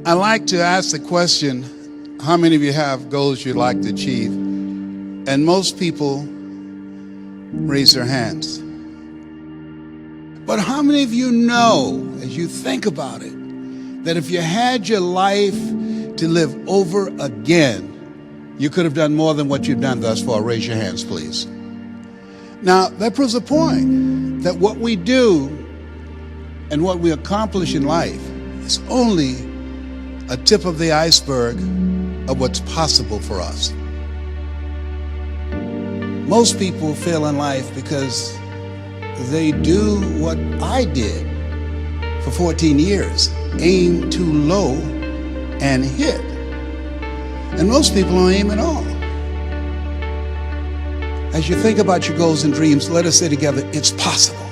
I like to ask the question, how many of you have goals you'd like to achieve? And most people raise their hands. But how many of you know, as you think about it, that if you had your life to live over again, you could have done more than what you've done thus far? Raise your hands, please. Now, that proves a point that what we do and what we accomplish in life is only a tip of the iceberg of what's possible for us. Most people fail in life because they do what I did for 14 years, aim too low and hit. And most people don't aim at all. As you think about your goals and dreams, let us say together, it's possible.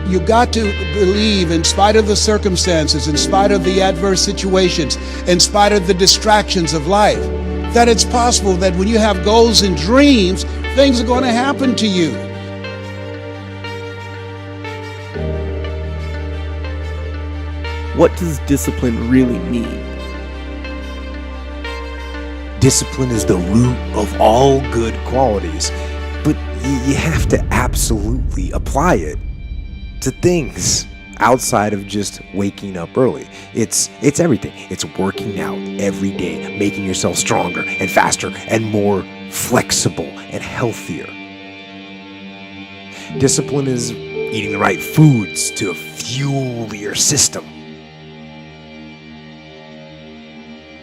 You got to believe, in spite of the circumstances, in spite of the adverse situations, in spite of the distractions of life, that it's possible that when you have goals and dreams, things are going to happen to you. What does discipline really mean? Discipline is the root of all good qualities, but you have to absolutely apply it to things outside of just waking up early. It's everything. It's working out every day, making yourself stronger and faster and more flexible and healthier. Discipline is eating the right foods to fuel your system.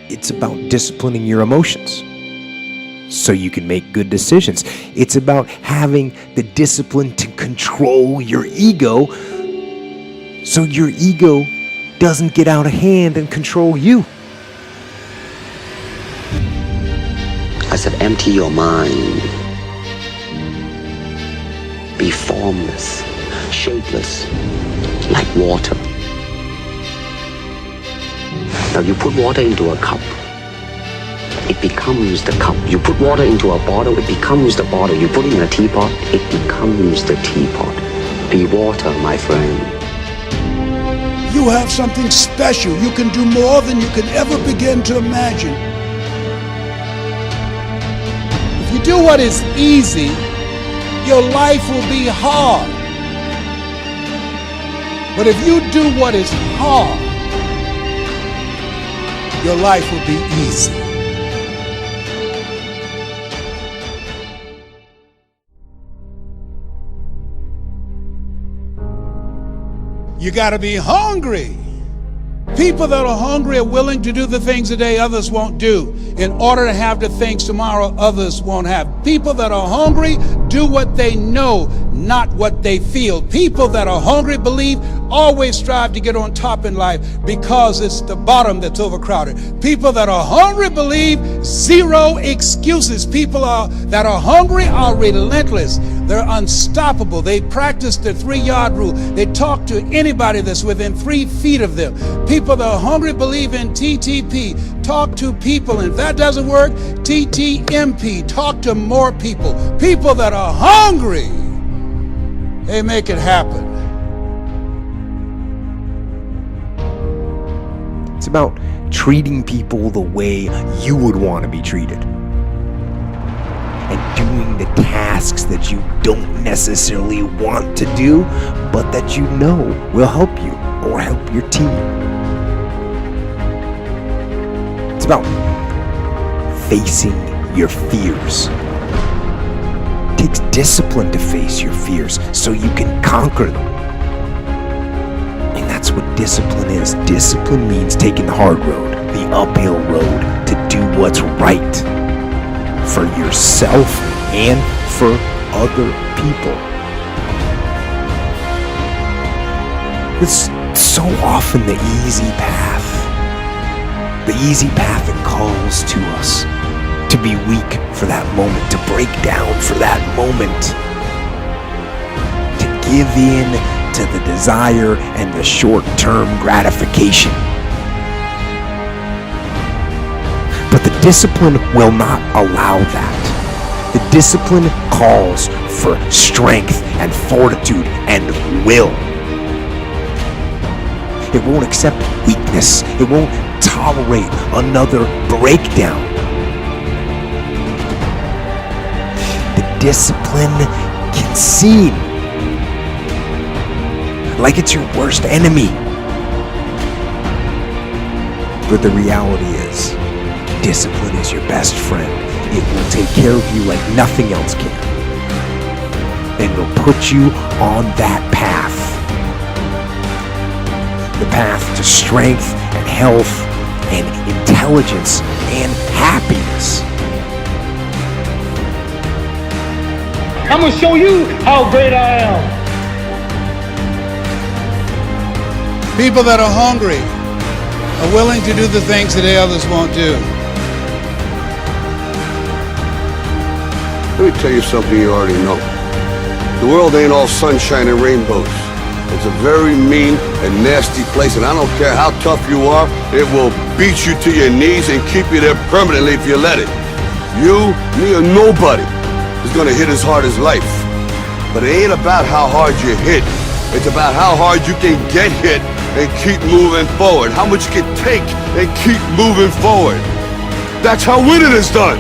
It's about disciplining your emotions so you can make good decisions. It's about having the discipline to control your ego so your ego doesn't get out of hand and control you. I said, empty your mind. Be formless, shapeless, like water. Now you put water into a cup, it becomes the cup. You put water into a bottle, it becomes the bottle. You put it in a teapot, it becomes the teapot. Be water, my friend. You have something special. You can do more than you can ever begin to imagine. If you do what is easy, your life will be hard. But if you do what is hard, your life will be easy. You got to be hungry. People that are hungry are willing to do the things today others won't do in order to have the things tomorrow others won't have. People that are hungry do what they know, not what they feel. People that are hungry believe, always strive to get on top in life because it's the bottom that's overcrowded. People that are hungry believe, zero excuses. People that are hungry are relentless. They're unstoppable. They practice the 3-yard rule. They talk to anybody that's within 3 feet of them. People that are hungry believe in TTP. Talk to people. And if that doesn't work, TTMP. Talk to more people. People that are hungry, they make it happen. It's about treating people the way you would want to be treated. And doing the tasks that you don't necessarily want to do, but that you know will help you or help your team. It's about facing your fears. It takes discipline to face your fears so you can conquer them. And that's what discipline is. Discipline means taking the hard road, the uphill road, to do what's right for yourself and for other people. It's so often the easy path that calls to us to be weak for that moment, to break down for that moment, to give in to the desire and the short-term gratification. But the discipline will not allow that. The discipline calls for strength and fortitude and will. It won't accept weakness. It won't tolerate another breakdown. The discipline can seem like it's your worst enemy. But the reality is, discipline is your best friend. It will take care of you like nothing else can. And will put you on that path. The path to strength and health and intelligence and happiness. I'm gonna show you how great I am. People that are hungry are willing to do the things that others won't do. Let me tell you something you already know. The world ain't all sunshine and rainbows. It's a very mean and nasty place, and I don't care how tough you are, it will beat you to your knees and keep you there permanently if you let it. You, me, or nobody is gonna hit as hard as life. But it ain't about how hard you hit. It's about how hard you can get hit and keep moving forward. How much you can take and keep moving forward. That's how winning is done.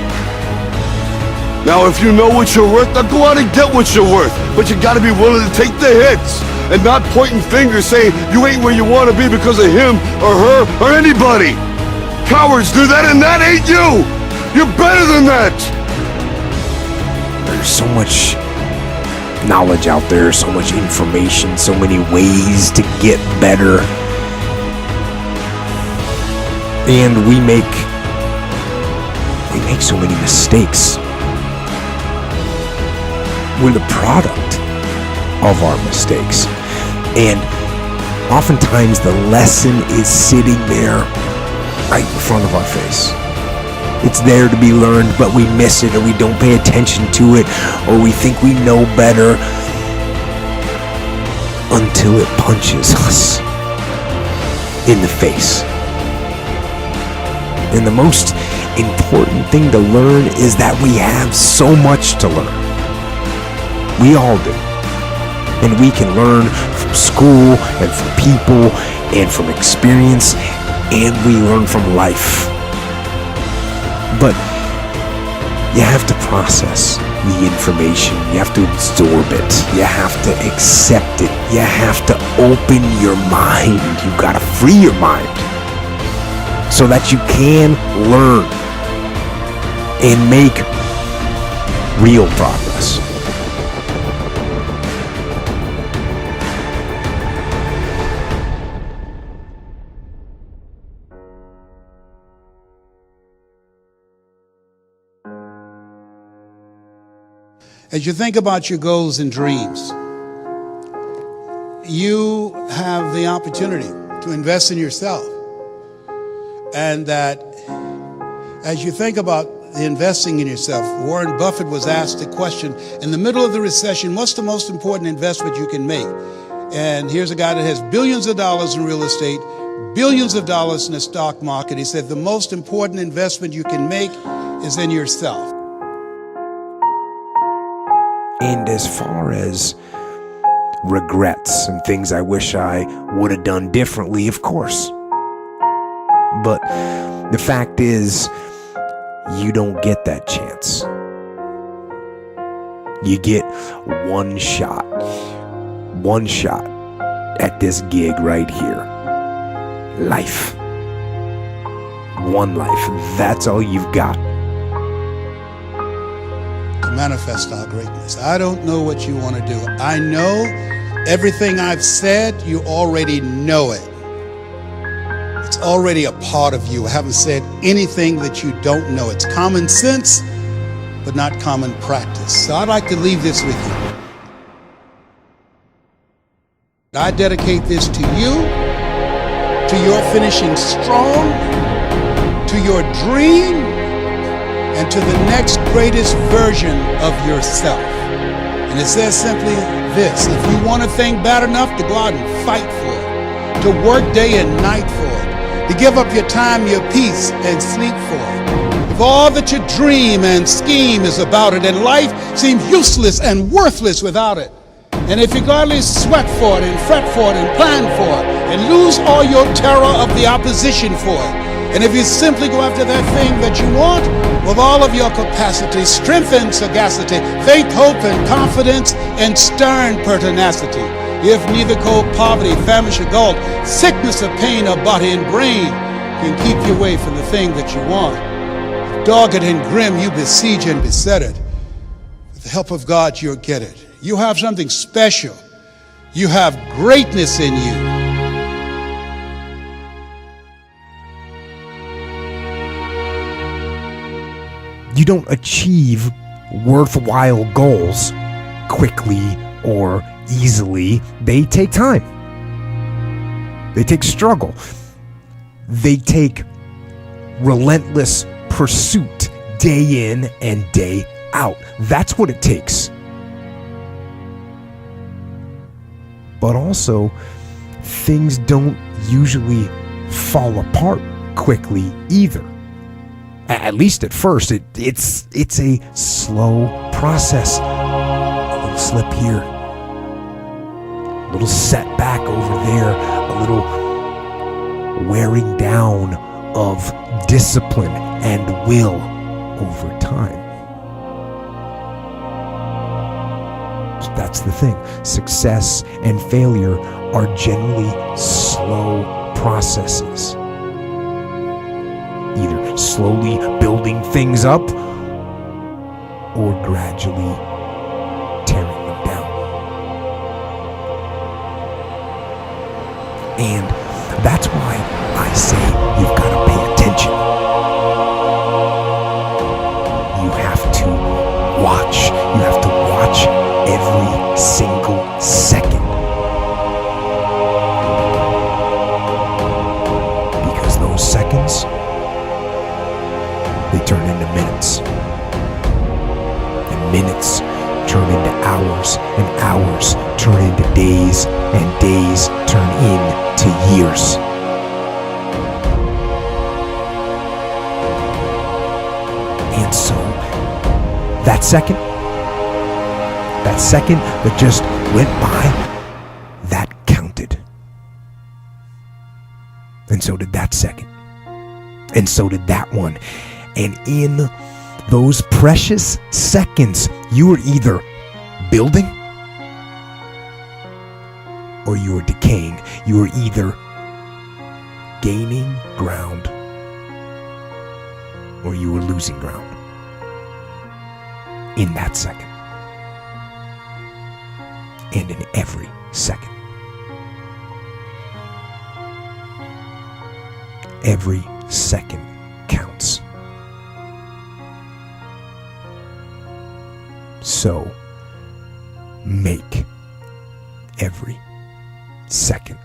Now, if you know what you're worth, now go out and get what you're worth. But you gotta be willing to take the hits and not pointing fingers saying you ain't where you wanna be because of him or her or anybody. Cowards do that, and that ain't you. You're better than that. There's so much knowledge out there, so much information, so many ways to get better. And we make so many mistakes. We're the product of our mistakes. And oftentimes the lesson is sitting there right in front of our face. It's there to be learned, but we miss it, or we don't pay attention to it, or we think we know better until it punches us in the face. And the most important thing to learn is that we have so much to learn. We all do. And we can learn from school and from people and from experience, and we learn from life. But you have to process the information. You have to absorb it. You have to accept it. You have to open your mind. You gotta free your mind so that you can learn and make real progress. As you think about your goals and dreams, you have the opportunity to invest in yourself. And that as you think about the investing in yourself, Warren Buffett was asked a question in the middle of the recession, what's the most important investment you can make? And here's a guy that has billions of dollars in real estate, billions of dollars in the stock market. He said the most important investment you can make is in yourself. And as far as regrets and things I wish I would have done differently, of course. But the fact is, you don't get that chance. You get one shot at this gig right here. Life. One life. That's all you've got. To manifest our greatness. I don't know what you want to do. I know everything I've said, you already know it. It's already a part of you. I haven't said anything that you don't know. It's common sense, but not common practice. So I'd like to leave this with you. I dedicate this to you, to your finishing strong, to your dream, and to the next greatest version of yourself. And it says simply this: if you want a thing bad enough, to go out and fight for it, to work day and night for it, to give up your time, your peace, and sleep for it. If all that you dream and scheme is about it, and life seems useless and worthless without it, and if you gladly sweat for it and fret for it and plan for it and lose all your terror of the opposition for it. And if you simply go after that thing that you want with all of your capacity, strength and sagacity, faith, hope, and confidence, and stern pertinacity, if neither cold poverty, famish, or gold, sickness or pain of body and brain can keep you away from the thing that you want, dogged and grim, you besiege and beset it. With the help of God, you'll get it. You have something special. You have greatness in you. You don't achieve worthwhile goals quickly or easily. They take time. They take struggle. They take relentless pursuit day in and day out. That's what it takes. But also, things don't usually fall apart quickly either. At least at first, it's a slow process. A little slip here, a little setback over there, a little wearing down of discipline and will over time. So that's the thing. Success and failure are generally slow processes. Either slowly building things up or gradually tearing them down. And that's why I say you've got to pay attention. You have to watch. You have to watch every single second. Because those seconds, they turn into minutes. And minutes turn into hours. And hours turn into days. And days turn into years. And so, that second that just went by, that counted. And so did that second. And so did that one. And in those precious seconds, you were either building or you were decaying. You were either gaining ground or you were losing ground in that second. And in every second. Every second counts. So, make every second